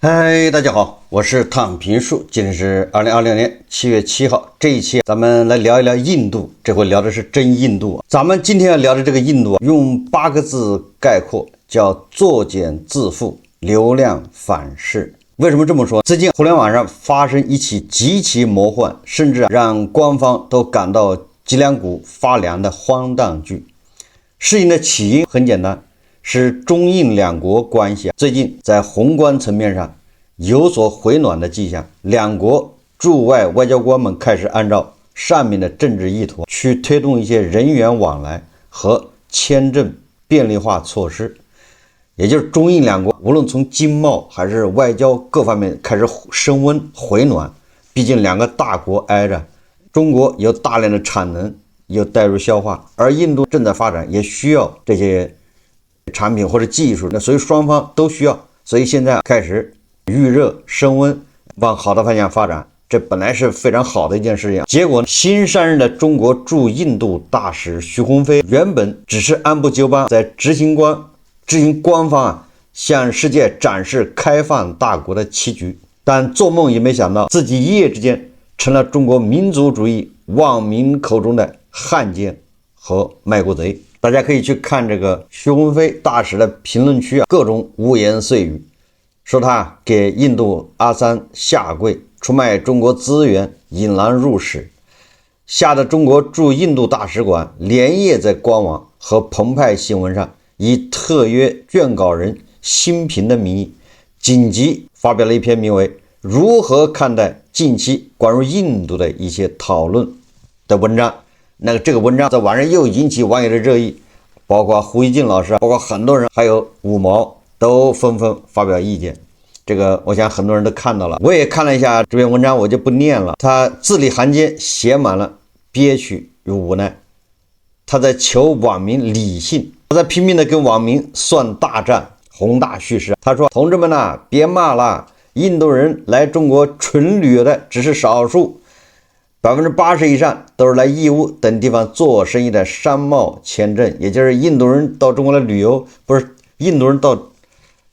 嗨，大家好，我是躺平树，今天是2020年7月7号。這一期咱們來聊一聊印度，這回聊的是真印度。咱們今天要聊的這個印度用8個字概括，叫作繭自缚，流量反噬。為什麼這麼說？最近互聯網上發生一起極其魔幻，甚至讓官方都感到脊梁骨發涼的荒誕劇。事情的起因很簡單，是中印两國關係最近在宏觀層面上有所回暖的跡象，兩國駐外外交官們開始按照上面的政治意圖去推動一些人員往來和簽證便利化措施，也就是中印两國無論從經貿還是外交各方面開始升溫回暖。畢竟两個大國挨着，中國有大量的產能有待入消化，而印度正在發展，也需要這些產品或者技術，所以雙方都需要，所以現在開始預熱升溫，往好的方向發展，這本來是非常好的一件事情。結果新上任的中國驻印度大使徐鸿飞原本只是按部就班在執行官方向世界展示開放大國的棋局，但做夢也沒想到自己一夜之間成了中國民族主義網民口中的汉奸和賣國賊。大家可以去看這個徐鴻飛大使的評論區各種污言碎語，說他給印度阿三下跪，出賣中國資源，引狼入室，嚇得中國駐印度大使館連夜在官網和澎湃新聞上以特約撰稿人辛平的名義緊急發表了一篇名為《如何看待近期關於印度的一些討論》的文章。這個文章在網上又引起網友的熱議，包括胡一靜老師，包括很多人，還有五毛都紛紛發表意見。這個我想很多人都看到了，我也看了一下這篇文章，我就不念了。他字裡行間寫滿了憋屈與無奈，他在求網民理性，他在拼命的跟網民算大戰，宏大敘事。他說：“同志們吶，別罵了，印度人來中國純旅遊的只是少數。80%以上都是來義烏等地方做生意的商貿簽證，也就是印度人到中國來旅遊，不是印度人到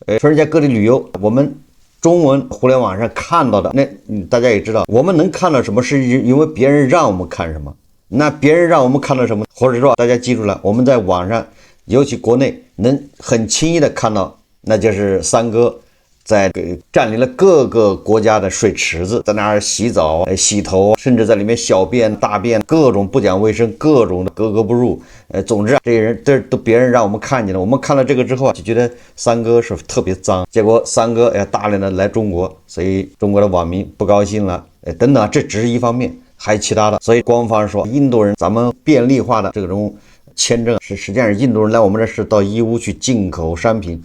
全世界各地旅遊。我們中文互聯網上看到的，那大家也知道，我們能看到什麼是因為別人讓我們看什麼。那別人讓我們看到什麼，或者說大家記住了，我們在網上，尤其國內能很輕易的看到，那就是三哥在占領了各個國家的水池子，在那兒洗澡、洗頭，甚至在裡面小便、大便，各種不講衛生，各種的格格不入。總之這些人都別人讓我們看見了，我們看了這個之後就覺得三哥是特別髒。結果三哥大量的來中國，所以中国的網民不高興了，等等，這只是一方面，還有其他的。所以官方說印度人咱們便利化的這種簽證是實際上印度人來我們這是到義烏去進口商品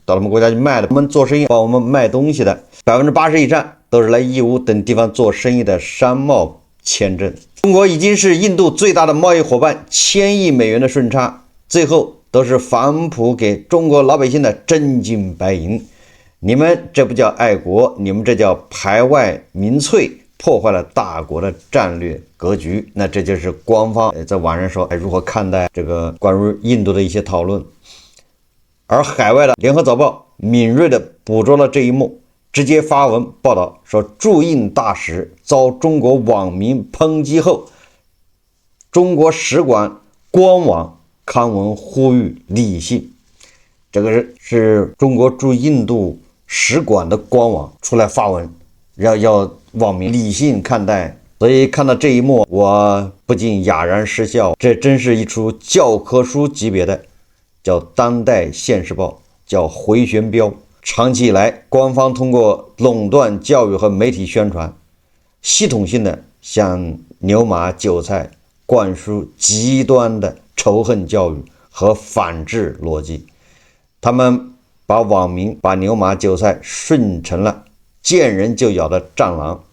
到我們國家去賣的，我們做生意帮我們賣東西的80%以上都是來義烏等地方做生意的商貿簽證。中國已經是印度最大的貿易夥伴，1000億美元的順差，最後都是反哺給中國老百姓的真金白銀。你們這不叫愛國，你們這叫排外民粹，破壞了大國的戰略格局。那這就是官方在網上說如何看待这個關於印度的一些討論。而海外的聯合早報敏銳地捕捉了這一幕，直接發文報道說，駐印大使遭中國網民抨擊後，中國使館官網刊文呼籲理性。這個是中國駐印度使館的官網出來發文，要網民理性看待。所以看到這一幕，我不禁啞然失笑，這真是一出教科書級別的，叫當代現實報，叫回旋鏢。長期以來，官方通過壟斷教育和媒體宣傳，系統性的向牛馬韭菜灌輸極端的仇恨教育和反制邏輯。他們把網民把牛馬韭菜训成了見人就咬的戰狼，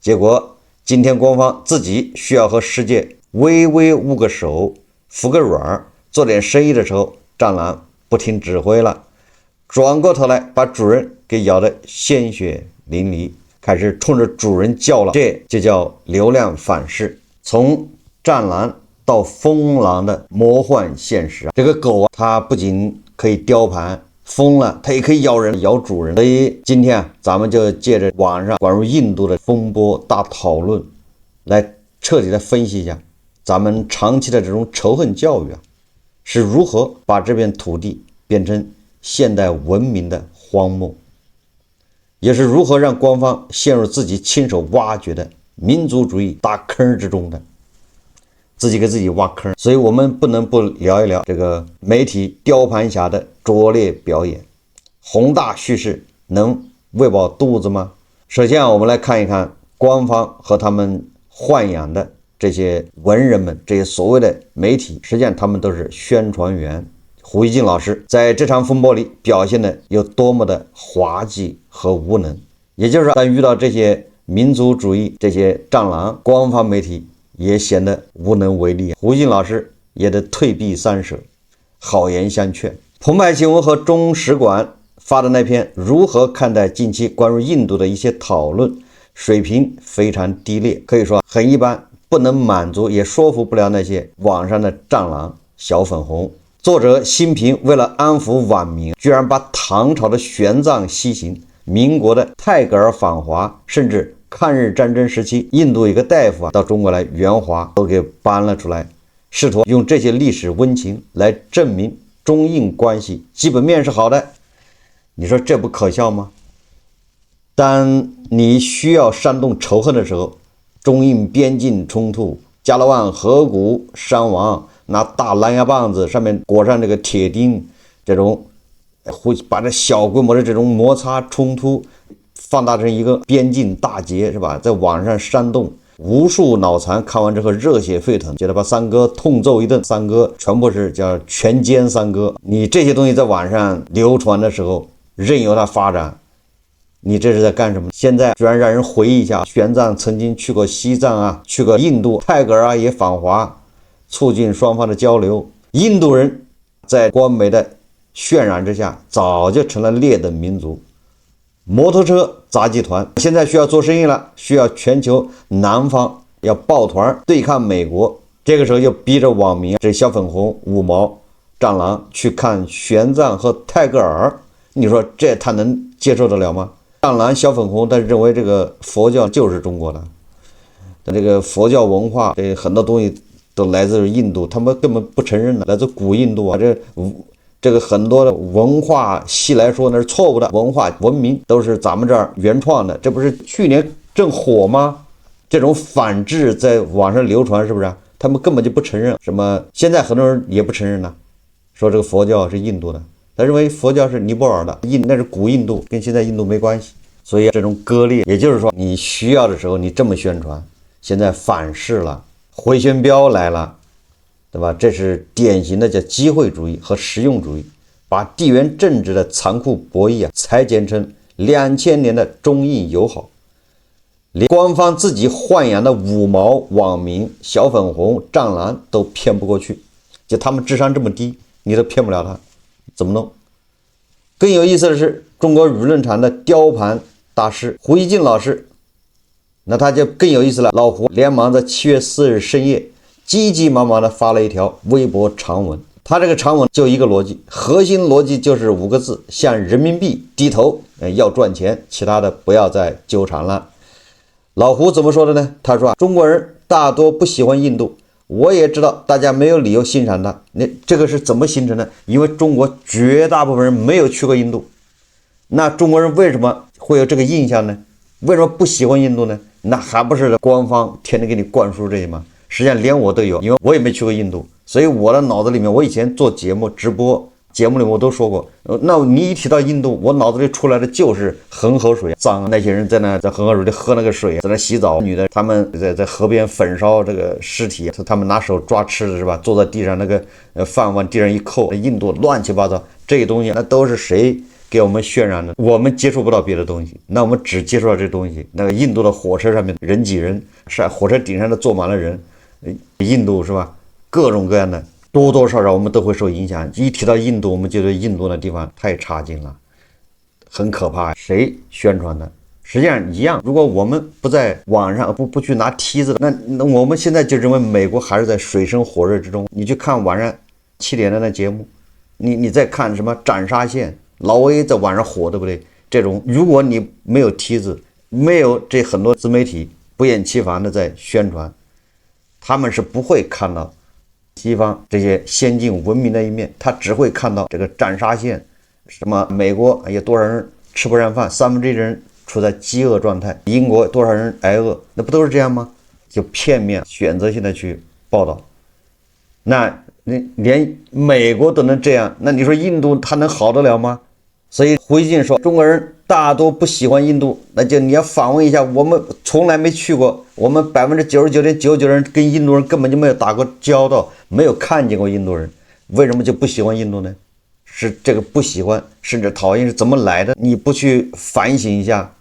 結果今天官方自己需要和世界微微握個手服個軟，做點生意的時候，戰狼不聽指揮了，轉過頭來把主人給咬得鮮血淋漓，開始衝着主人叫了，這就叫流量反噬。從戰狼到瘋狼的魔幻現實，這個狗它不僅可以雕盤瘋了，它也可以咬人，咬主人。所以今天咱們就借着網上關於印度的風波大討論，來徹底的分析一下咱們長期的這種仇恨教育是如何把這片土地變成現代文明的荒漠，也是如何讓官方陷入自己親手挖掘的民族主義大坑之中的，自己給自己挖坑。所以我們不能不聊一聊这個媒體雕盤俠的拙劣表演。宏大敘事能餵飽肚子嗎？首先我們來看一看官方和他們豢養的這些文人們，這些所謂的媒體，實際上他們都是宣傳員。胡锡進老師在這場風波裡表現的有多麼的滑稽和無能，也就是說，當遇到這些民族主義这些蟑螂，官方媒體也顯得無能為力。胡锡進老師也得退避三舍，好言相勸。澎湃新聞和中使館發的那篇如何看待近期關於印度的一些討論，水平非常低劣，可以說很一般，不能滿足也說服不了那些網上的蟑螂小粉紅。作者辛平為了安撫網民，居然把唐朝的玄奘西行、民國的泰戈爾訪華，甚至抗日戰爭時期印度一個大夫到中國來援華都給搬了出來，試圖用這些歷史溫情來證明中印關係基本面是好的。你說這不可笑嗎？當你需要煽動仇恨的時候，中印邊境衝突，加勒萬河谷傷亡，拿大狼牙棒子上面裹上這個鐵釘，這種把這小規模的這種摩擦衝突放大成一個邊境大劫，是吧？在網上煽動，無數腦殘看完之後熱血沸騰，覺得把三哥痛揍一頓，三哥全部是叫全歼三哥。你這些東西在網上流傳的時候，任由它發展，你這是在幹什麼？現在居然讓人回憶一下，玄奘曾經去過西藏去過印度，泰戈爾也訪華，促進雙方的交流。印度人在官媒的渲染之下，早就成了劣等民族，摩托車杂技团。现在需要做生意了，需要全球南方要抱团對抗美國，這個時候就逼着網民這小粉紅五毛蟑螂去看玄奘和泰戈爾，你說這他能接受得了嗎？蟑螂小粉紅他認為這個佛教就是中國的，這個佛教文化這很多東西都來自於印度，他們根本不承認的，來自古印度這個很多的文化系來說那是錯誤的，文化文明都是咱們這兒原創的，這不是去年正火嗎？這種反制在網上流傳，是不是？他們根本就不承認什麼，現在很多人也不承認了，說這個佛教是印度的，他認為佛教是尼泊爾的，那是古印度，跟現在印度沒關係。所以這種割裂，也就是說你需要的時候你這麼宣傳，現在反噬了，回旋镖來了，对吧？這是典型的叫機會主義和實用主義，把地緣政治的殘酷博弈裁剪成2000年的中印友好，連官方自己豢養的五毛網民小粉紅蟑螂都騙不過去，就他們智商這麼低，你都騙不了他，怎麼弄？更有意思的是，中國輿論場的雕盤大師胡锡進老師，那他就更有意思了。老胡連忙在7月4日深夜急急忙忙地發了一條微博長文，他這個長文就一個邏輯，核心邏輯就是5個字：向人民幣低頭，要賺錢，其他的不要再糾纏了。老胡怎麼說的呢？他說中國人大多不喜歡印度，我也知道大家沒有理由欣賞它。那這個是怎麼形成的？因為中國絕大部分人沒有去過印度，那中國人為什麼會有這個印象呢？為什麼不喜歡印度呢？那還不是官方天天給你灌輸這些嗎？實際上連我都有，因為我也沒去過印度，所以我的腦子裡面，我以前做節目直播節目裡我都說過，那你一提到印度，我腦子裡出來的就是恒河水，脏，那些人在恒河水裡喝那個水，在那洗澡，女的他們在河邊焚燒這個屍體，他們拿手抓吃的是吧？坐在地上那個飯往地上一扣，印度亂七八糟這些東西，那都是誰給我們渲染的？我們接觸不到別的東西，那我們只接觸到這東西。那個印度的火車上面人擠人，是火車頂上都坐滿了人，印度是吧？各種各樣的，多多少少我們都會受影響。一提到印度，我们觉得印度的地方太差勁了，很可怕。誰宣傳的？實際上一樣。如果我們不在網上不去拿梯子，那我們現在就認為美國還是在水深火熱之中。你去看晚上7點的那節目，你再看什麼斬殺線，老 A 在晚上火，对不对？这種如果你没有梯子，没有这很多自媒体不厌其烦的在宣傳，他們是不會看到西方這些先進文明的一面，他只會看到這個斬殺線，什麼美國有多少人吃不上飯，1/3的人處在飢餓狀態，英國多少人挨餓，那不都是這樣嗎？就片面選擇性的去報道，那連美國都能這樣，那你說印度它能好得了嗎？所以胡錫進說中國人大多不喜歡印度，那就你要訪問一下，我們從來沒去過，我們99.99%人跟印度人根本就沒有打過交道，沒有看見過印度人，為什麼就不喜歡印度呢？是這個不喜歡甚至討厭是怎麼來的？你不去反省一下？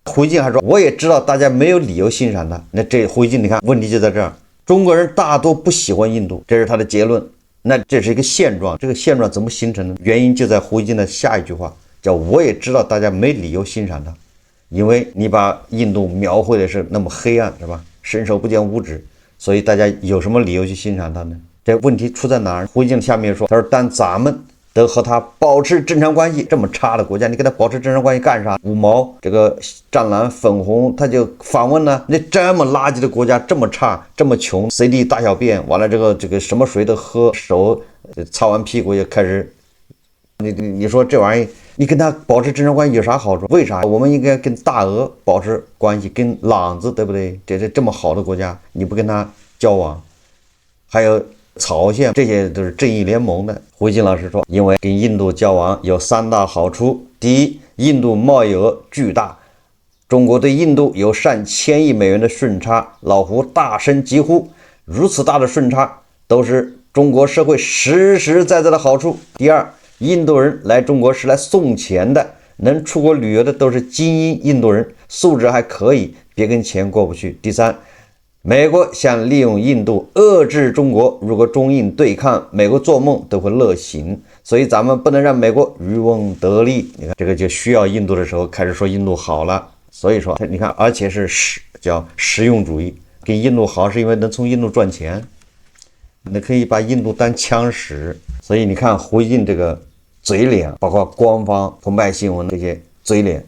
胡錫進還說我也知道大家沒有理由欣賞他，那這胡錫進你看問題就在這兒，中國人大多不喜歡印度，這是他的結論。那這是一個現狀，這個現狀怎麼形成呢？原因就在胡錫進的下一句話，叫我也知道大家沒理由欣賞他，因為你把印度描繪的是那麼黑暗，是吧？伸手不見五指，所以大家有什麼理由去欣賞他呢？這問題出在哪兒？胡錫進下面說，他說但咱們都和他保持正常關係，這麼差的國家，你跟他保持正常關係幹啥？五毛這個湛藍粉紅他就訪問呢，那這麼垃圾的國家，這麼差，這麼窮，隨地大小便，完了這個什麼水都喝，手擦完屁股就開始，你說這玩意你跟他保持正常關係有啥好處？為啥我們應該跟大俄保持關係，跟朗子對不對？這麼好的國家你不跟他交往？還有朝鮮，這些都是正義聯盟的。胡錫進老師說，因為跟印度交往有3大好處：第一，印度貿易額巨大，中國對印度有上千億美元的順差，老胡大聲疾呼，如此大的順差都是中國社會實實在在的好處。第二，印度人來中國是來送錢的，能出國旅遊的都是精英印度人，素質還可以，別跟錢過不去。第三，美國想利用印度遏制中國，如果中印對抗，美國做夢都會樂醒，所以咱們不能讓美國漁翁得利。你看這個就需要印度的時候開始說印度好了，所以說你看，而且是叫實用主義，跟印度好是因為能從印度賺錢，你可以把印度當槍使。所以你看胡錫進這個嘴臉，包括官方澎湃新聞這些嘴臉，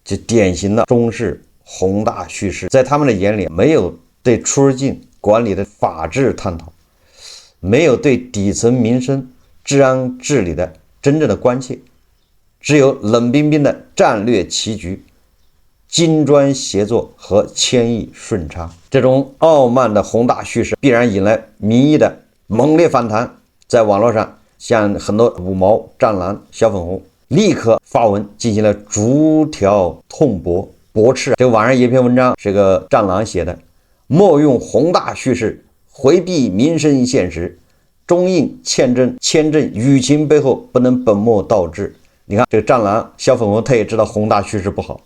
就典型的中式宏大敘事，在他們的眼裡沒有對出入境管理的法治探討，沒有對底層民生治安治理的真正的關切，只有冷冰冰的戰略棋局、金磚協作和千億順差。這種傲慢的宏大敘事必然引來民意的猛烈反彈，在網絡上像很多五毛、湛藍、小粉紅立刻發文進行了逐條痛駁駁斥。這個網上有一篇文章是個湛藍寫的，莫用宏大敘事回避民生現實，中印簽證輿情背後不能本末倒置。你看這個湛藍小粉紅他也知道宏大敘事不好，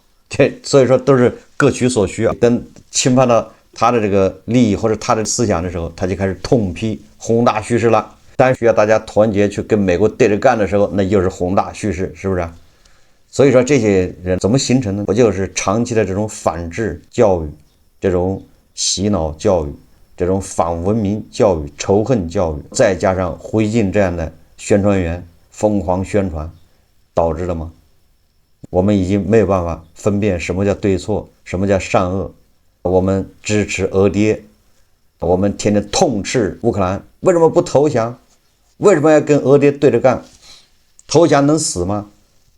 所以說都是各取所需啊。等侵犯到他的这個利益或者他的思想的時候，他就開始痛批宏大敘事了。當需要大家團結去跟美國對着幹的時候，那就是宏大敘事，是不是？所以說這些人怎麼形成呢？不就是長期的這種反智教育，這種洗腦教育，這種反文明教育、仇恨教育，再加上胡錫進這樣的宣傳員瘋狂宣傳，導致了嗎？我們已經沒有辦法分辨什麼叫對錯，什麼叫善惡。我們支持俄爹，我們天天痛斥烏克蘭為什麼不投降，為什麼要跟俄爹對着幹？投降能死嗎？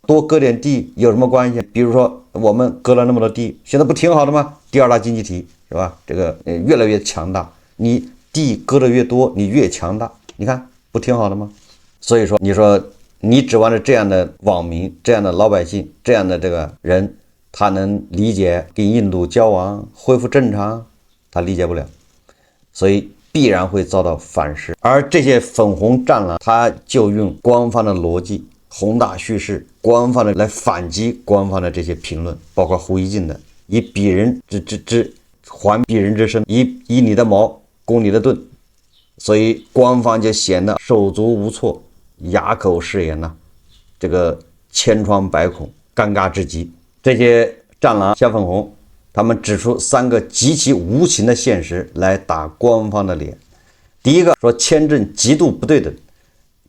多割點地有什麼關係？比如說我們割了那麼多地，現在不挺好的嗎？第2大經濟體是吧？這個越來越強大，你地割得越多，你越強大，你看不挺好的嗎？所以說，你說你指望着這樣的網民、這樣的老百姓、這樣的這個人，他能理解跟印度交往恢復正常？他理解不了，所以必然會遭到反噬。而這些粉紅湛藍，他就用官方的邏輯、宏大敘事、官方的來反擊官方的這些評論，包括胡錫進的以鄙人之還鄙人之身，以你的矛攻你的盾，所以官方就顯得手足無措、啞口失言吶，這個千瘡百孔、尷尬至極。這些湛藍、小粉紅，他們指出3個極其無情的現實來打官方的臉。第一個說簽證極度不對等，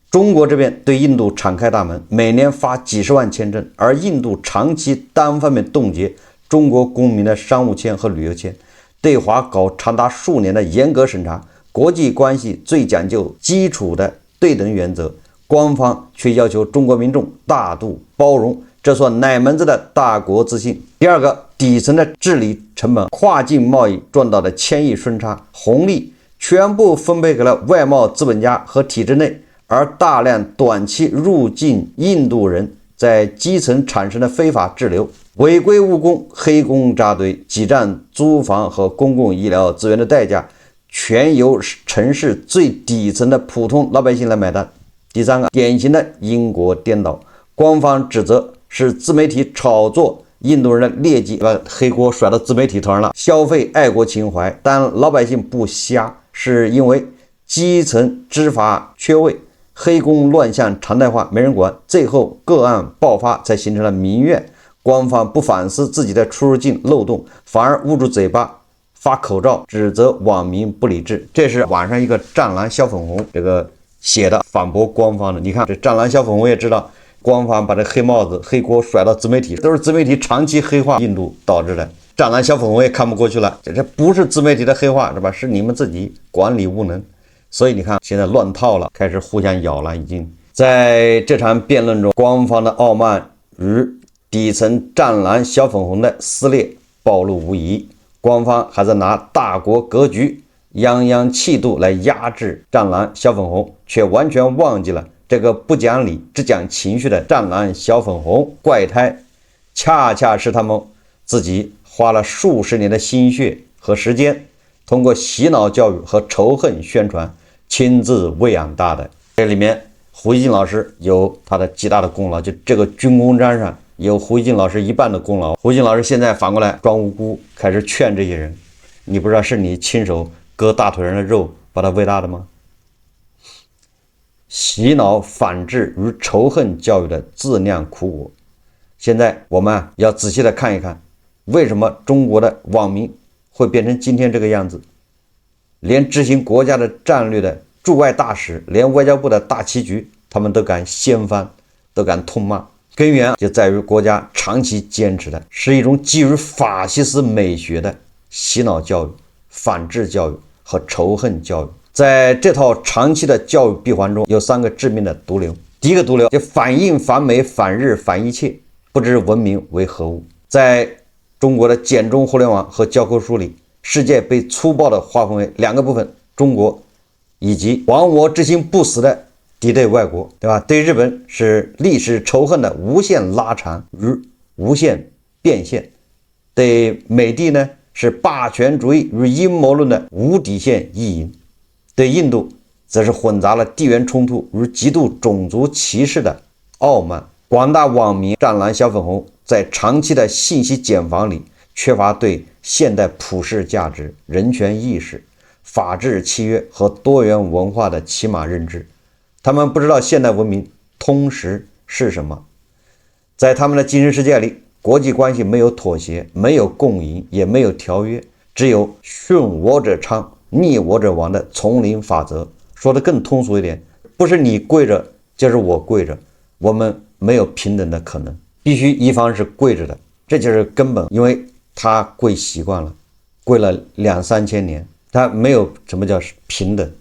中國這邊對印度敞開大門，每年發幾十萬簽證，而印度長期單方面凍結中國公民的商務簽和旅遊簽，對華搞長達數年的嚴格審查，國際關係最講究基礎的對等原則，官方卻要求中國民眾大度包容，這算哪門子的大國自信？第二個，底層的治理成本，跨境貿易賺到的千億順差紅利全部分配給了外貿資本家和體制內，而大量短期入境印度人在基層產生的非法滯留，違規務工、黑工扎堆，擠占租房和公共醫療資源的代價，全由城市最底層的普通老百姓來買單。第三個，典型的因果顛倒，官方指責是自媒體炒作印度人的劣跡，把黑鍋甩到自媒体头上了，消费愛國情懷，但老百姓不瞎，是因為基层执法缺位，黑工亂象常態化，沒人管，最後個案爆發才形成了民怨。官方不反思自己的出入境漏洞，反而捂住嘴巴發口罩，指責網民不理智。这是网上一个湛藍小粉紅这个寫的，反駁官方的。你看這湛藍小粉紅也知道，官方把這黑帽子黑鍋甩到自媒體，都是自媒體長期黑化印度導致的。湛藍小粉紅也看不過去了，這不是自媒體的黑化是吧？是你們自己管理無能。所以你看現在亂套了，開始互相咬了。已經在這場辯論中，官方的傲慢與底層湛藍小粉紅的撕裂暴露無遺。官方還在拿大國格局、泱泱氣度來壓制湛藍小粉紅，卻完全忘記了這個不講理、只講情緒的湛藍小粉紅怪胎，恰恰是他們自己花了數十年的心血和時間，通過洗腦教育和仇恨宣傳親自餵養大的。這裡面胡錫進老師有他的極大的功勞，就這個軍功章上有胡錫進老師一半的功勞。胡錫進老師現在反過來裝無辜，開始勸這些人，你不知道是你親手割大腿上的肉把他餵大的嗎？洗腦反制與仇恨教育的自釀苦果。現在我們要仔細的看一看，為什麼中國的網民會變成今天這個樣子，連執行國家的戰略的駐外大使，連外交部的大棋局他們都敢掀翻，都敢痛罵。根源就在於國家長期堅持的是一種基於法西斯美學的洗腦教育、反制教育和仇恨教育。在這套長期的教育閉環中，有3個致命的毒瘤。第一個毒瘤就反印、反美、反日、反一切，不知文明為何物。在中國的簡中互聯網和教科書裡，世界被粗暴地劃分為2個部分：中國以及亡我之心不死的敵對外國，對吧？對日本是歷史仇恨的無限拉長與無限變現，對美帝呢是霸權主義與陰謀論的無底線意淫，對印度則是混雜了地緣衝突與極度種族歧視的傲慢。廣大網民湛藍小粉紅在長期的信息繭房裡缺乏對現代普世價值、人權意識、法治契約和多元文化的起碼認知。他們不知道現代文明通識是什麼。在他們的精神世界裡，國際關係沒有妥協，沒有共贏，也沒有條約，只有順我者昌，逆我者亡的叢林法則。說得更通俗一點，不是你跪着就是我跪着，我們沒有平等的可能，必須一方是跪着的，這就是根本。因為他跪習慣了，跪了2-3千年，他沒有什麼叫平等，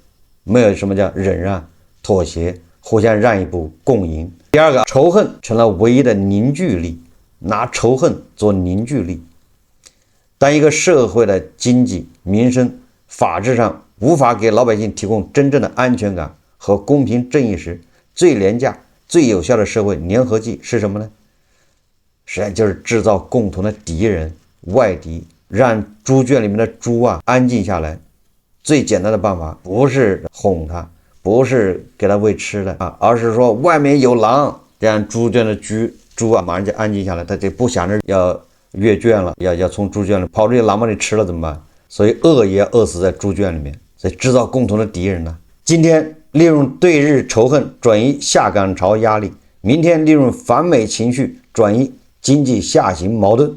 沒有什麼叫忍讓、妥協、互相讓一步、共贏。第二個，仇恨成了唯一的凝聚力，拿仇恨做凝聚力。當一個社會的經濟、民生、法治上無法給老百姓提供真正的安全感和公平正義時，最廉價、最有效的社會粘合劑是什麼呢？實際上就是制造共同的敵人、外敵，讓豬圈裡面的豬安靜下來。最簡單的辦法不是哄它，不是給它餵吃的而是說外面有狼，這樣豬圈的豬馬上就安靜下來，它就不想着要越圈了，要從豬圈裡跑出去，狼把你吃了怎麼辦？所以餓也餓死在豬圈裡面。所以制造共同的敵人呢？今天利用對日仇恨轉移下崗潮壓力，明天利用反美情緒轉移經濟下行矛盾，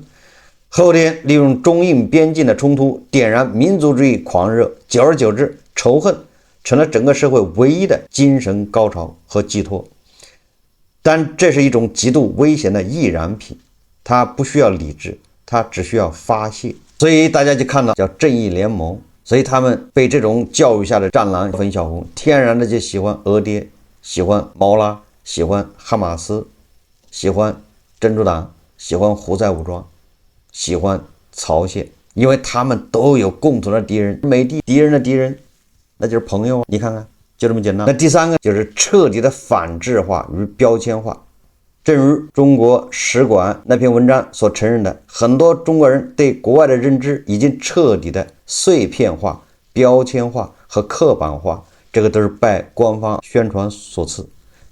後天利用中印邊境的衝突點燃民族主義狂熱，久而久之，仇恨成了整個社會唯一的精神高潮和寄託。但這是一種極度危險的易燃品，它不需要理智，它只需要發洩。所以大家就看到叫正義聯盟，所以他們被這種教育下的戰狼粉小紅天然的就喜歡俄爹，喜歡毛拉，喜歡哈馬斯，喜歡真主党，喜歡胡塞武装，喜歡朝鮮，因為他們都有共同的敌人，美帝敌人的敌人那就是朋友啊，你看看就這麼簡单。那第三個就是徹底的反制化與標籤化。正如中國使馆那篇文章所承認的，很多中國人對國外的認知已經徹底的碎片化、標籤化和刻板化，這個都是拜官方宣傳所賜，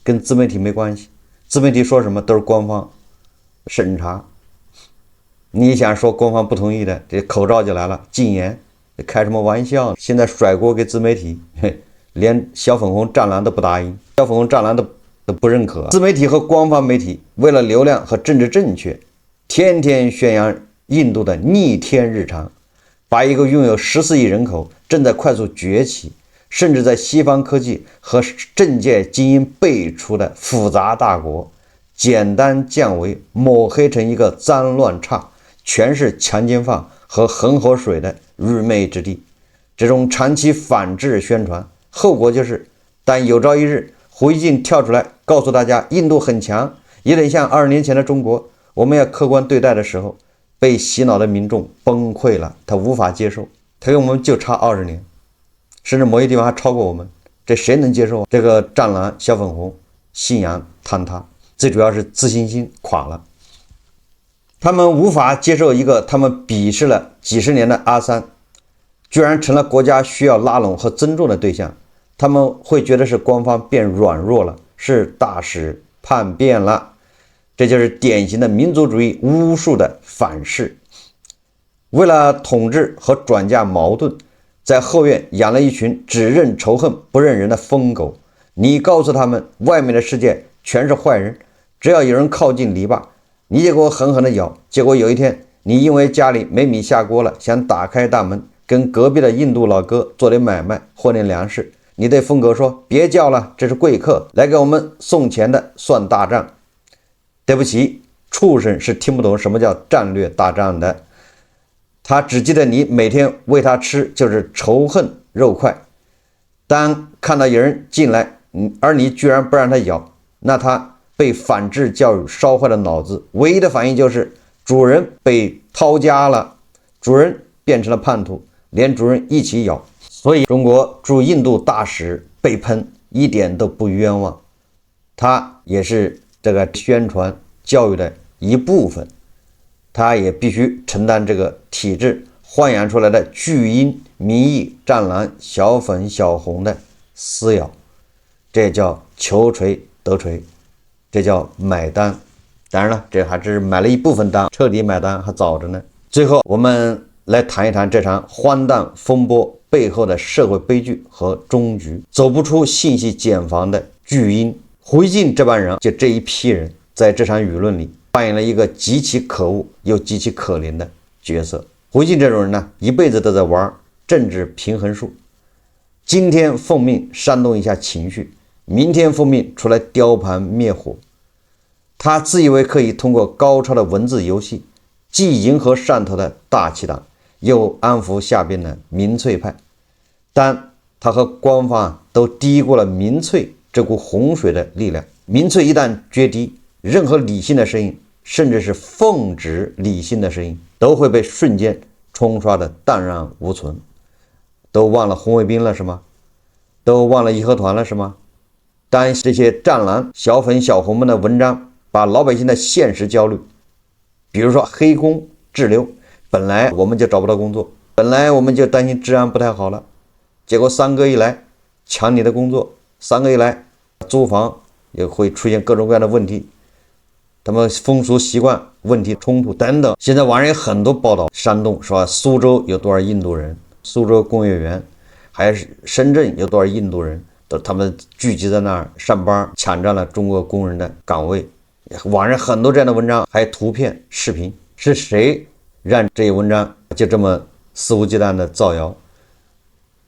跟自媒体沒關係。自媒體說什麼都是官方審查，你想說官方不同意的，這口罩就來了，禁言，開什麼玩笑？現在甩鍋給自媒體，連小粉紅戰狼都不答應，小粉紅戰狼都不認可。自媒体和官方媒体为了流量和政治正確，天天宣揚印度的逆天日常，把一個擁有14億人口、正在快速崛起，甚至在西方科技和政界精英輩出的複雜大國，簡單降維，抹黑成一個髒亂差、全是強姦犯和恆河水的愚昧之地。這種長期反制宣傳，後果就是當有朝一日胡一進跳出來告訴大家印度很強，也得像20年前的中國，我們要客觀對待的時候，被洗腦的民眾崩潰了，他無法接受。他跟我們就差20年，甚至某些地方還超過我們，這誰能接受啊？這個戰狼小粉紅信仰坍塌，最主要是自信心垮了。他們無法接受一個他們鄙視了幾十年的阿三居然成了國家需要拉攏和尊重的对象，他們会覺得是官方變軟弱了，是大使叛變了，這就是典型的民族主義巫術的反噬。為了統治和轉嫁矛盾，在後院養了一群只認仇恨不認人的瘋狗。你告訴他們外面的世界全是壞人，只要有人靠近籬笆，你就給我狠狠的咬。結果有一天你因為家裡沒米下鍋了，想打開大門跟隔壁的印度老哥做點買賣換點糧食，你對瘋狗說別叫了，這是貴客來給我們送錢的，算大賬。對不起，畜生是聽不懂什麼叫戰略大賬的，他只記得你每天餵他吃就是仇恨肉塊。當看到有人進來，而你居然不讓他咬，那他被反制教育燒壞了腦子，唯一的反應就是主人被掏家了，主人變成了叛徒，連主人一起咬。所以中國駐印度大使被噴一點都不冤枉，他也是這個宣傳教育的一部分，他也必須承擔這個體制豢養出來的巨嬰民意戰狼小粉小紅的撕咬，這叫求錘得錘，這叫買單。當然了，這還是買了一部分單，徹底買單還早着呢。最後我們來談一談這場荒誕風波背後的社會悲劇和終局。走不出信息繭房的巨嬰胡一進這幫人，就這一批人在這場輿論裡扮演了一個極其可惡又極其可憐的角色。胡一進這種人呢，一輩子都在玩政治平衡術，今天奉命煽動一下情緒，明天奉命出來雕盤滅火。他自以為可以通過高超的文字遊戲，既迎合上頭的大氣黨，又安撫下邊的民粹派，但他和官方都低估了民粹這股洪水的力量。民粹一旦決堤，任何理性的聲音，甚至是奉旨理性的聲音，都會被瞬間沖刷的蕩然無存。都忘了紅衛兵了是嗎？都忘了義和團了是嗎？當這些戰狼小粉小紅們的文章把老百姓的現實焦慮，比如說黑工滯留，本來我們就找不到工作，本來我們就擔心治安不太好了，結果三哥一來搶你的工作，三哥一來租房也會出現各種各樣的問題，他們風俗習慣問題衝突等等。現在網上有很多報道，山東是吧？蘇州有多少印度人？蘇州工業園，還是深圳有多少印度人？他們聚集在那兒上班，搶占了中國工人的崗位。網上很多這樣的文章，還有圖片、視頻，是誰讓這些文章就這麼肆無忌憚的造謠？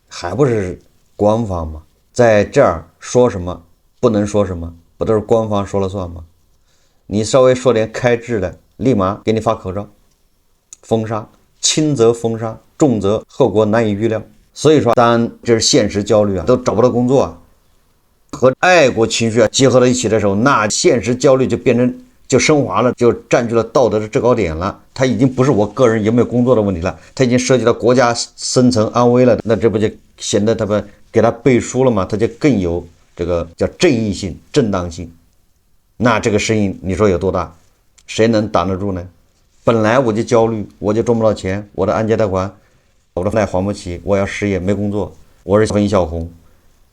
還不是官方嗎？在這兒說什麼不能說什麼，不都是官方說了算嗎？你稍微說點開智的，立馬給你發口罩，封殺，輕則封殺，重則後果難以預料。所以说，當然这是现實焦慮啊，都找不到工作啊，和愛國情緒結合到一起的時候，那现實焦慮就升華了，就佔據了道德的制高點了。它已經不是我個人有沒有工作的問題了，它已經涉及到國家生存安危了。那這不就顯得他們給他背書了嗎？他就更有這個叫正義性、正當性。那這個聲音你說有多大？誰能擋得住呢？本來我就焦慮，我就賺不到錢，我的按揭貸款，我的房貸還不起，我要失業没工作，我是小粉小紅。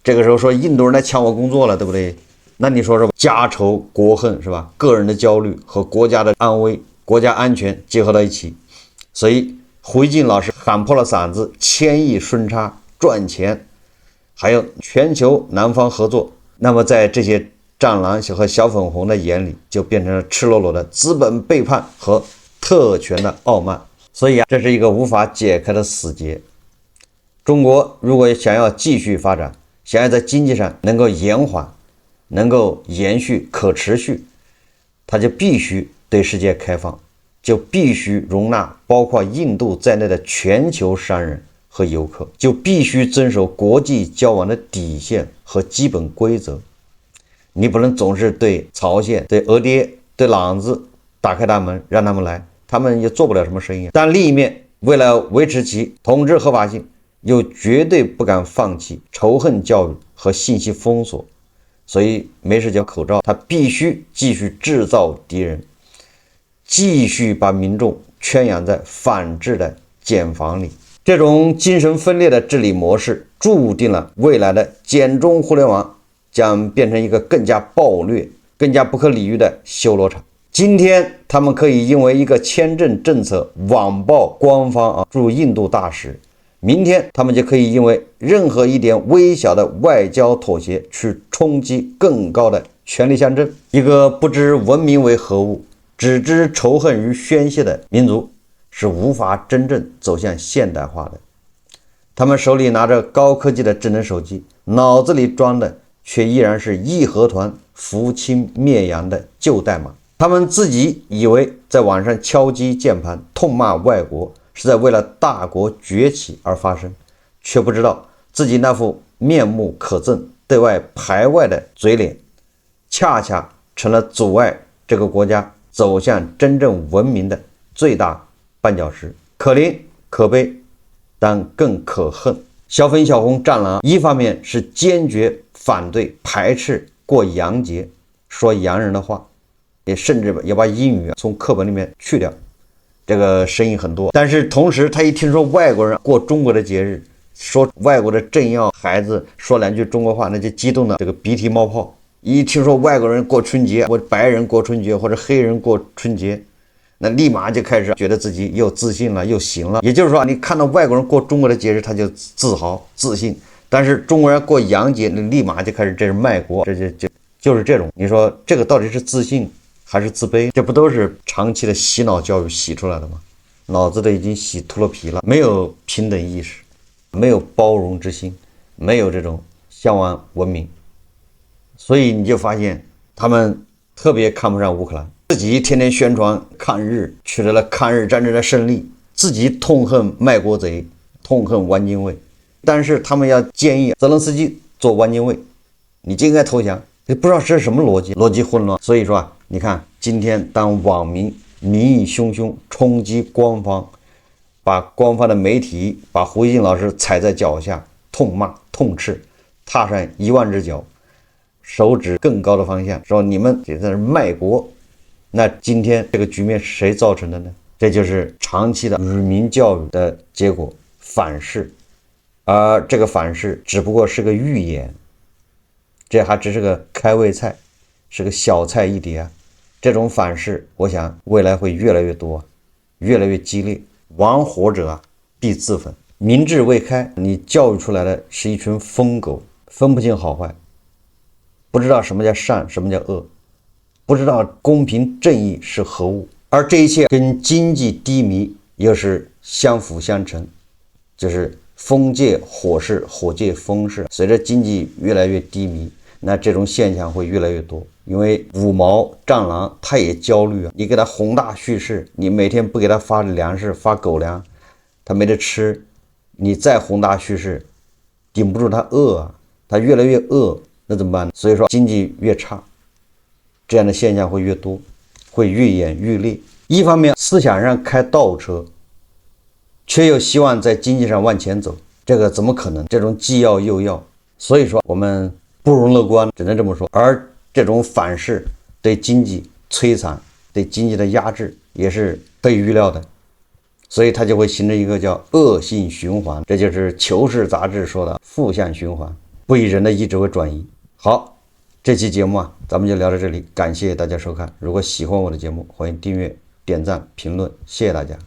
這個時候說印度人來搶我工作了，对不對？那你說家仇國恨是吧？個人的焦慮和國家的安危、國家安全結合到一起，所以胡锡進老師喊破了嗓子，千億順差賺錢，還有全球南方合作。那麼在這些戰狼和小粉紅的眼裡，就變成了赤裸裸的資本背叛和特權的傲慢。所以這是一個無法解開的死結。中國如果想要繼續發展，想要在經濟上能夠延緩，能夠延續可持續，它就必須對世界開放，就必須容納包括印度在內的全球商人和遊客，就必須遵守國際交往的底線和基本規則。你不能總是對朝鮮、對俄爹、对朗子打開大門讓他們來，他們也做不了什麼生意。但另一面，為了維持其統治合法性，又絕對不敢放棄仇恨教育和信息封鎖。所以没事叫口罩，他必須繼續制造敵人，繼續把民眾圈養在反制的繭房裡。這種精神分裂的治理模式，注定了未來的簡中互聯網將變成一個更加暴虐、更加不可理喻的修羅場。今天他們可以因為一個簽證政策網暴官方駐印度大使，明天他們就可以因為任何一點微小的外交妥協去衝擊更高的權力象徵。一個不知文明為何物，只知仇恨與宣洩的民族是無法真正走向現代化的。他們手裡拿着高科技的智能手機，腦子裡裝的卻依然是義和團扶清滅洋的舊代碼。他們自己以為在網上敲擊鍵盤痛罵外國是在為了大國崛起而發生，卻不知道自己那副面目可憎、對外排外的嘴臉，恰恰成了阻礙這個國家走向真正文明的最大絆腳石。可憐可悲，但更可恨。小粉小紅戰狼一方面是堅決反對排斥過洋節說洋人的話，也甚至也把英語從課本裡面去掉，這個聲音很多。但是同時他一聽說外國人過中國的節日，說外國的政要孩子說兩句中國話，那就激動的這個鼻涕冒泡。一聽說外國人過春節，或者白人過春節，或者黑人過春節，那立馬就開始覺得自己又自信了，又行了。也就是說，你看到外國人過中國的節日，他就自豪自信；但是中國人過洋節，那立馬就開始這是賣國，就是這種。你說這個到底是自信還是自卑？這不都是長期的洗腦教育洗出來的嗎？腦子都已經洗禿了皮了，沒有平等意識，沒有包容之心，沒有這種向往文明。所以你就發現他們特別看不上烏克蘭，自己天天宣傳抗日，取得了抗日戰爭的勝利，自己痛恨賣國賊，痛恨汪精衛，但是他們要建議澤連斯基做汪精衛，你就應該投降。也不知道这是什麼邏輯混亂。所以說你看今天當網民民意洶洶衝擊官方，把官方的媒體把胡锡進老師踩在腳下，痛罵痛斥，踏上1萬隻腳，手指更高的方向，說你們這在賣國。那今天這個局面是誰造成的呢？這就是長期的愚民教育的結果，反噬。而這個反噬只不過是個預演，這還只是個開胃菜，是個小菜一碟啊。這種反噬我想未來會越來越多，越來越激烈。玩火者必自焚。民智未開，你教育出來的是一群瘋狗，分不清好壞，不知道什麼叫善，什麼叫惡，不知道公平正義是何物。而這一切跟經濟低迷又是相輔相成，就是風借火勢，火借風勢。隨着經濟越來越低迷，那這種現象会越来越多。因為五毛蟑螂他也焦慮啊，你給他宏大叙事，你每天不給他发粮食，发狗糧，他沒得吃，你再宏大叙事，頂不住他餓啊，他越來越餓，那怎麼辦呢？所以說經濟越差，這樣的現象會越多，會越演越烈。一方面思想上開倒車，卻又希望在經濟上往前走，這個怎麼可能？這種既要又要，所以說我們不容樂觀，只能這麼說。而這種反噬對經濟摧殘，對經濟的壓制也是被預料的，所以它就會形成一個叫惡性循環，這就是《求是》雜誌說的負向循環，不以人的意志為轉移。好，這期節目咱們就聊到這裡，感謝大家收看。如果喜歡我的節目，歡迎訂閱、點讚、評論，謝謝大家。